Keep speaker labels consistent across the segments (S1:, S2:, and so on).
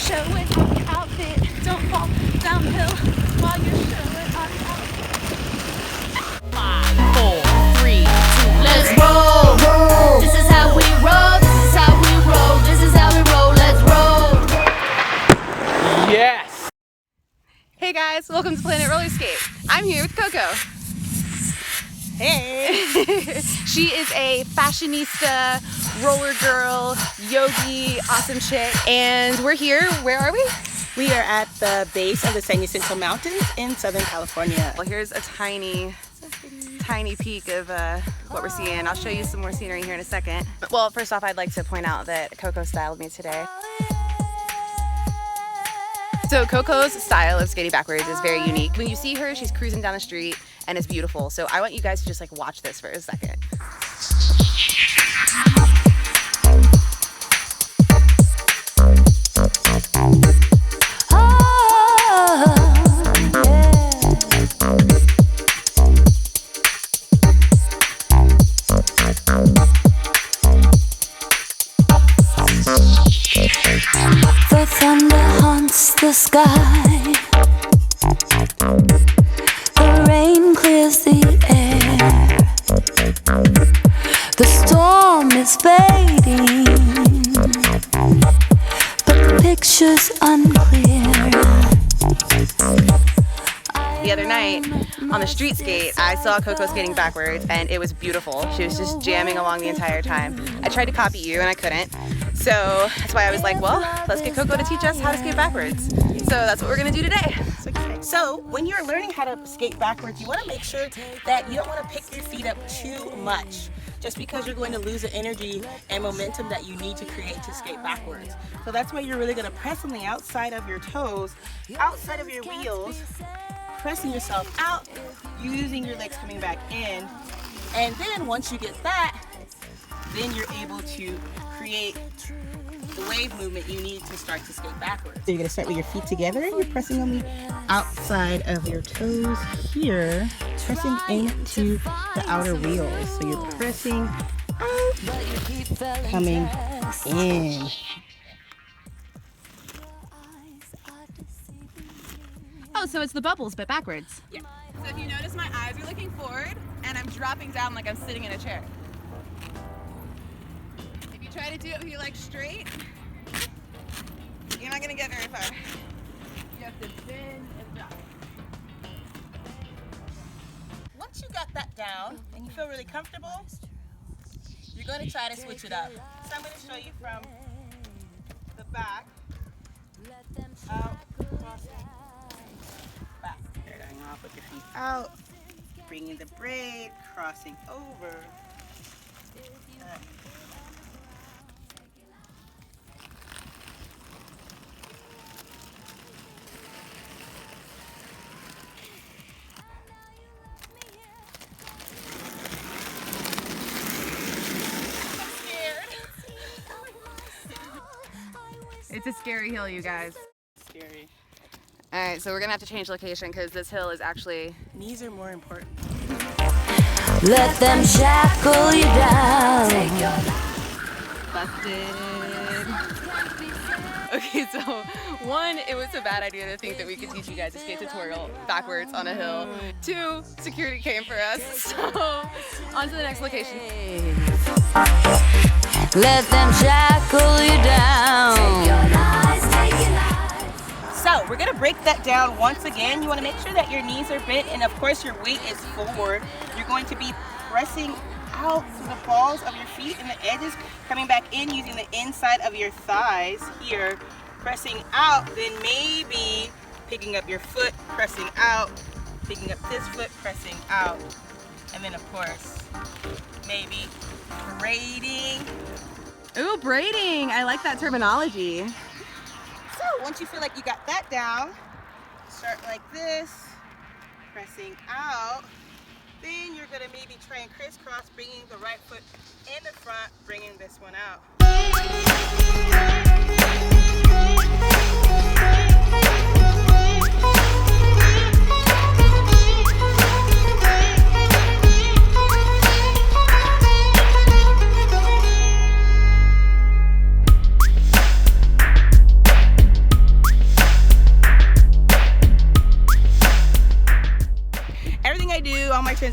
S1: showing off your outfit. Don't fall downhill while you're showing off your outfit. 5, 4, 3, 2, let's roll. This is how we roll. This is how we roll. This is how we roll. Let's roll.
S2: Yes!
S1: Hey guys, welcome to Planet Roller Skate. I'm here with Coco.
S3: Hey!
S1: She is a fashionista, roller girl, yogi, awesome chick. And we're here, where are we?
S3: We are at the base of the San Jacinto Mountains in Southern California.
S1: Well, here's a tiny peek of what we're seeing. I'll show you some more scenery here in a second. Well, first off, I'd like to point out that Coco styled me today. So Coco's style of skating backwards is very unique. When you see her, she's cruising down the street and it's beautiful. So I want you guys to just like watch this for a second.
S4: The thunder haunts the sky. The rain clears the air. The storm is fading, but the picture's unclear.
S1: The other night on the street skate, I saw Coco skating backwards and it was beautiful. She was just jamming along the entire time. I tried to copy you and I couldn't. So that's why I was like, well, let's get Coco to teach us how to skate backwards. So that's what we're gonna do today.
S3: So when you're learning how to skate backwards, you want to make sure that you don't want to pick your feet up too much, just because you're going to lose the energy and momentum that you need to create to skate backwards. So that's why you're really going to press on the outside of your toes, outside of your wheels, pressing yourself out, using your legs coming back in. And then once you get that, then you're able to create the wave movement you need to start to skate backwards. So you're going to start with your feet together. You're pressing on the outside of your toes here, pressing into the outer wheels. So you're pressing out, coming in.
S1: Oh, so it's the bubbles, but backwards.
S3: Yeah.
S1: So if you notice, my eyes are looking forward and I'm dropping down like I'm sitting in a chair. If you try to do it with your legs straight, you're not gonna get very far. You have to bend and drop.
S3: Once you got that down and you feel really comfortable, you're going to try to switch it up. So I'm going to show you from the back, out, crossing, back. Starting off with your feet out, bringing the braid, crossing over, up.
S1: It's a scary hill, you guys.
S3: Scary.
S1: All right, so we're gonna have to change location because this hill is actually...
S3: Knees are more important.
S4: Let them shackle you down.
S1: Busted. Okay, so one, it was a bad idea to think that we could teach you guys a skate tutorial backwards on a hill. Two, security came for us. So on to the next location.
S4: Let them shackle you down.
S3: So we're going to break that down once again. You want to make sure that your knees are bent and of course your weight is forward. You're going to be pressing out to the balls of your feet and the edges, coming back in using the inside of your thighs here, pressing out, then maybe picking up your foot, pressing out, picking up this foot, pressing out, and then of course maybe braiding.
S1: Ooh, braiding. I like that terminology.
S3: So once you feel like you got that down, start like this, pressing out. Then you're gonna maybe try and crisscross, bringing the right foot in the front, bringing this one out.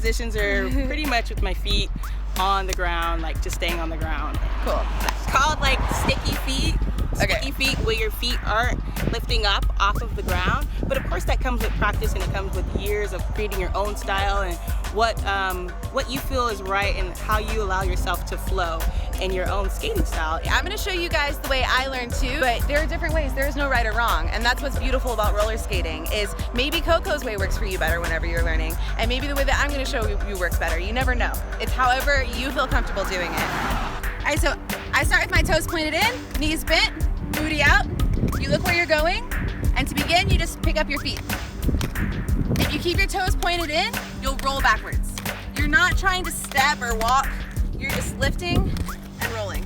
S3: transitions are pretty much with my feet on the ground, like just staying on the ground.
S2: Cool.
S3: It's called like sticky feet.
S2: Okay.
S3: Sticky feet, where your feet aren't lifting up off of the ground. But of course that comes with practice, and it comes with years of creating your own style and what you feel is right and how you allow yourself to flow in your own skating style.
S2: I'm gonna show you guys the way I learned too, but there are different ways. There is no right or wrong, and that's what's beautiful about roller skating is maybe Coco's way works for you better whenever you're learning, and maybe the way that I'm gonna show you works better. You never know. It's however you feel comfortable doing it. All right, so I start with my toes pointed in, knees bent, booty out. You look where you're going, and to begin, you just pick up your feet. If you keep your toes pointed in, you'll roll backwards. You're not trying to step or walk, you're just lifting and rolling.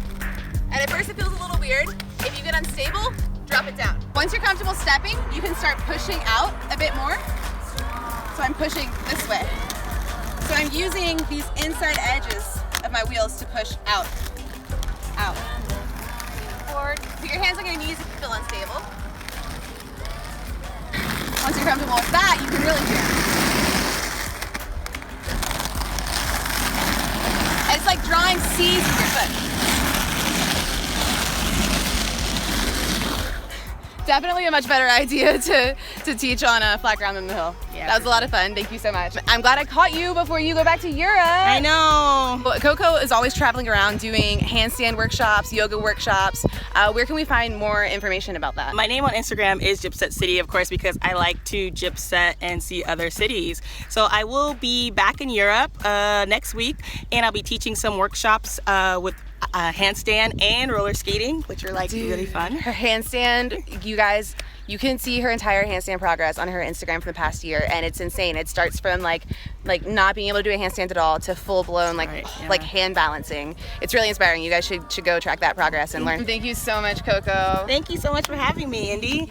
S2: And at first it feels a little weird. If you get unstable, drop it down. Once you're comfortable stepping, you can start pushing out a bit more. So I'm pushing this way. So I'm using these inside edges of my wheels to push out, out, forward. Put your hands on your knees if you feel unstable. Once you're comfortable with that, you can really jam. It's like drawing C's with your foot. Definitely a much better idea to teach on a flat ground than the hill.
S3: Yeah,
S2: That was a lot of fun. Thank you so much. I'm glad I caught you before you go back to Europe.
S3: I know.
S2: Well, Coco is always traveling around doing handstand workshops, yoga workshops. Where can we find more information about that?
S3: My name on Instagram is Gypset City, of course, because I like to gypset and see other cities. So I will be back in Europe next week, and I'll be teaching some workshops with handstand and roller skating, which are like really fun.
S2: Her handstand, you guys, you can see her entire handstand progress on her Instagram for the past year, and it's insane. It starts from like not being able to do a handstand at all to full blown like hand balancing. It's really inspiring. You guys should go track that progress and learn. Thank you so much, Coco.
S3: Thank you so much for having me, Indy.